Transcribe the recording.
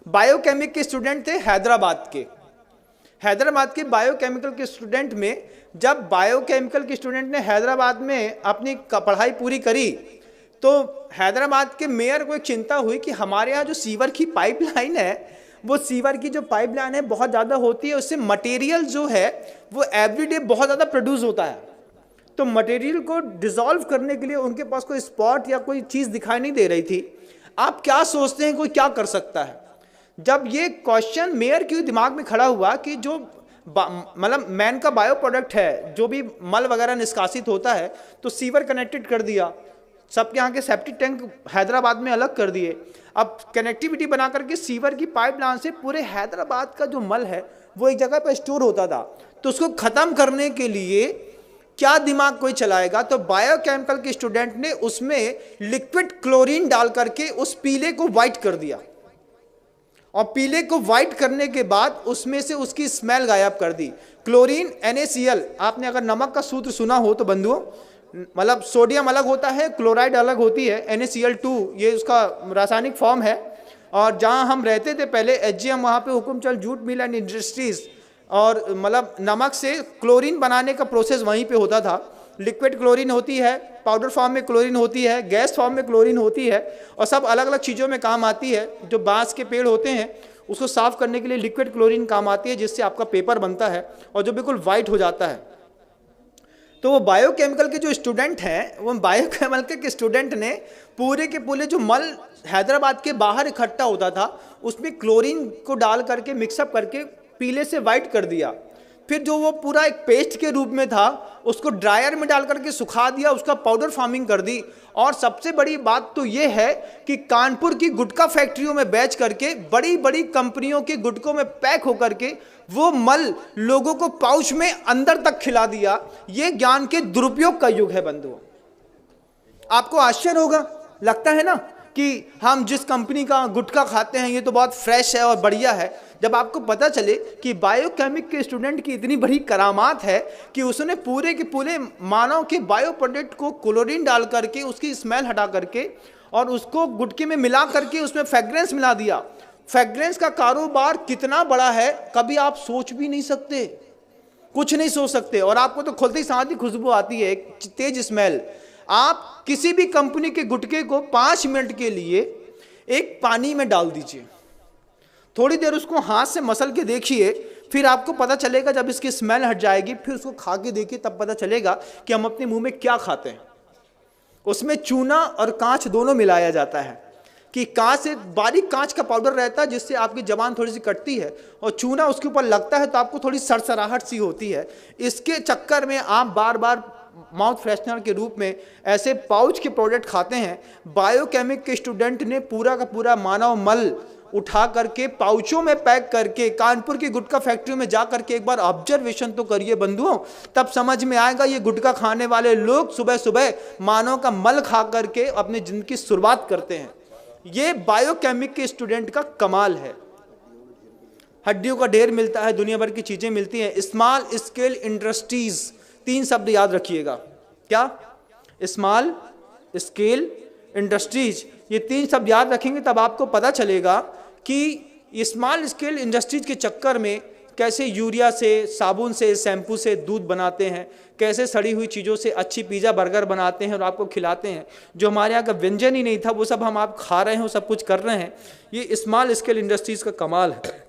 Biochemic के student थे हैदराबाद के बायोकेमिकल के स्टूडेंट में, जब बायोकेमिकल के स्टूडेंट ने हैदराबाद में अपनी पढ़ाई पूरी करी तो हैदराबाद के मेयर को एक चिंता हुई कि हमारे यहाँ जो सीवर की पाइपलाइन है, वो सीवर की जो पाइपलाइन है बहुत ज़्यादा होती है, उससे मटेरियल जो है वो एवरीडे बहुत ज़्यादा प्रोड्यूस होता है। तो मटेरियल को डिसॉल्व करने के लिए उनके पास कोई स्पॉट या कोई चीज़ दिखाई नहीं दे रही थी। आप क्या सोचते हैं कोई क्या कर सकता है? जब ये क्वेश्चन मेयर के दिमाग में खड़ा हुआ कि जो मतलब मैन का बायो प्रोडक्ट है, जो भी मल वगैरह निष्कासित होता है, तो सीवर कनेक्टेड कर दिया, सबके यहाँ के सेप्टिक टैंक हैदराबाद में अलग कर दिए। अब कनेक्टिविटी बना करके सीवर की पाइपलाइन से पूरे हैदराबाद का जो मल है वो एक जगह पर स्टोर होता था। तो उसको ख़त्म करने के लिए क्या दिमाग कोई चलाएगा? तो बायोकेमिकल के स्टूडेंट ने उसमें लिक्विड क्लोरीन डाल करके उस पीले को वाइट कर दिया, और पीले को वाइट करने के बाद उसमें से उसकी स्मेल गायब कर दी। क्लोरीन NaCl, आपने अगर नमक का सूत्र सुना हो तो बंधुओं, मतलब सोडियम अलग होता है, क्लोराइड अलग होती है, NaCl2 ये उसका रासायनिक फॉर्म है। और जहाँ हम रहते थे पहले HGM, वहाँ पे Hukumchand jute mill and industries, और मतलब नमक से क्लोरीन बनाने का प्रोसेस वहीं पे होता था। लिक्विड क्लोरीन होती है, पाउडर फॉर्म में क्लोरीन होती है, गैस फॉर्म में क्लोरीन होती है, और सब अलग अलग चीज़ों में काम आती है। जो बांस के पेड़ होते हैं उसको साफ करने के लिए लिक्विड क्लोरीन काम आती है, जिससे आपका पेपर बनता है और जो बिल्कुल वाइट हो जाता है। तो वो बायोकेमिकल के जो स्टूडेंट हैं, वो बायोकेमिकल के स्टूडेंट ने पूरे के पूरे जो मल हैदराबाद के बाहर इकट्ठा होता था उसमें क्लोरीन को डाल करके मिक्सअप करके पीले से वाइट कर दिया। फिर जो वो पूरा एक पेस्ट के रूप में था उसको ड्रायर में डाल करके सुखा दिया, उसका पाउडर फार्मिंग कर दी। और सबसे बड़ी बात तो ये है कि कानपुर की गुटखा फैक्ट्रियों में बेच करके बड़ी बड़ी कंपनियों के गुटकों में पैक होकर के वो मल लोगों को पाउच में अंदर तक खिला दिया। ये ज्ञान के दुरुपयोग का युग है बंधुओं। आपको आश्चर्य होगा, लगता है ना कि हम जिस कंपनी का गुटखा खाते हैं ये तो बहुत फ्रेश है और बढ़िया है। जब आपको पता चले कि बायोकेमिक के स्टूडेंट की इतनी बड़ी करामात है कि उसने पूरे के पूरे मानव के बायो प्रोडक्ट को क्लोरीन डाल करके उसकी स्मेल हटा करके और उसको गुटके में मिला करके उसमें फ्रेग्रेंस मिला दिया। फ्रेग्रेंस का कारोबार कितना बड़ा है कभी आप सोच भी नहीं सकते, कुछ नहीं सोच सकते। और आपको तो खुलते ही साथ ही खुशबू आती है, एक तेज स्मेल। आप किसी भी कंपनी के गुटके को 5 मिनट के लिए एक पानी में डाल दीजिए, थोड़ी देर उसको हाथ से मसल के देखिए, फिर आपको पता चलेगा, जब इसकी स्मेल हट जाएगी फिर उसको खा के देखिए, तब पता चलेगा कि हम अपने मुंह में क्या खाते हैं। उसमें चूना और कांच दोनों मिलाया जाता है कि कांच से बारीक कांच का पाउडर रहता है जिससे आपकी जबान थोड़ी सी कटती है, और चूना उसके ऊपर लगता है तो आपको थोड़ी सरसराहट सी होती है। इसके चक्कर में आप बार बार माउथ फ्रेशनर के रूप में ऐसे पाउच के प्रोडक्ट खाते हैं। बायोकेमिक के स्टूडेंट ने पूरा का पूरा मानव मल उठा करके पाउचों में पैक करके कानपुर की गुटखा फैक्ट्री में जा करके एक बार ऑब्जर्वेशन तो करिए बंधुओं, तब समझ में आएगा ये गुटखा खाने वाले लोग सुबह सुबह मानव का मल खा करके अपनी जिंदगी की शुरुआत करते हैं। ये बायोकेमिक के स्टूडेंट का कमाल है। हड्डियों का ढेर मिलता है, दुनिया भर की चीजें मिलती हैं। स्मॉल स्केल इंडस्ट्रीज, 3 शब्द याद रखिएगा। क्या? स्मॉल स्केल इंडस्ट्रीज, ये 3 शब्द याद रखेंगे तब आपको पता चलेगा कि स्मॉल स्केल इंडस्ट्रीज के चक्कर में कैसे यूरिया से, साबुन से, शैम्पू से दूध बनाते हैं, कैसे सड़ी हुई चीज़ों से अच्छी पिज़्ज़ा बर्गर बनाते हैं और आपको खिलाते हैं। जो हमारे यहाँ का व्यंजन ही नहीं था वो सब हम आप खा रहे हैं, वो सब कुछ कर रहे हैं। ये स्मॉल स्केल इंडस्ट्रीज़ का कमाल है।